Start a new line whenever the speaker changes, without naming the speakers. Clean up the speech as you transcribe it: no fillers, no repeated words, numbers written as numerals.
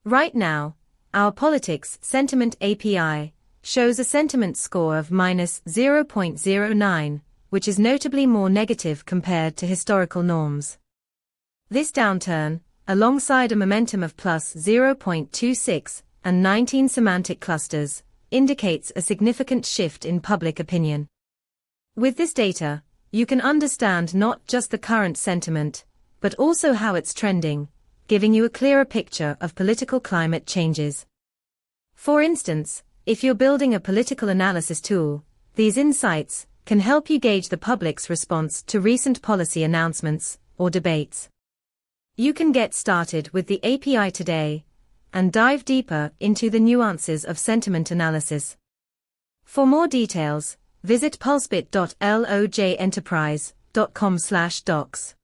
Right now, our Politics Sentiment API shows a sentiment score of -0.09, which is notably more negative compared to historical norms. This downturn, alongside a momentum of +0.26 and 19 semantic clusters, indicates a significant shift in public opinion. With this data, you can understand not just the current sentiment, but also how it's trending, giving you a clearer picture of political climate changes. For instance, if you're building a political analysis tool, these insights can help you gauge the public's response to recent policy announcements or debates. You can get started with the API today and dive deeper into the nuances of sentiment analysis. For more details, visit pulsebit.lojenterprise.com/docs.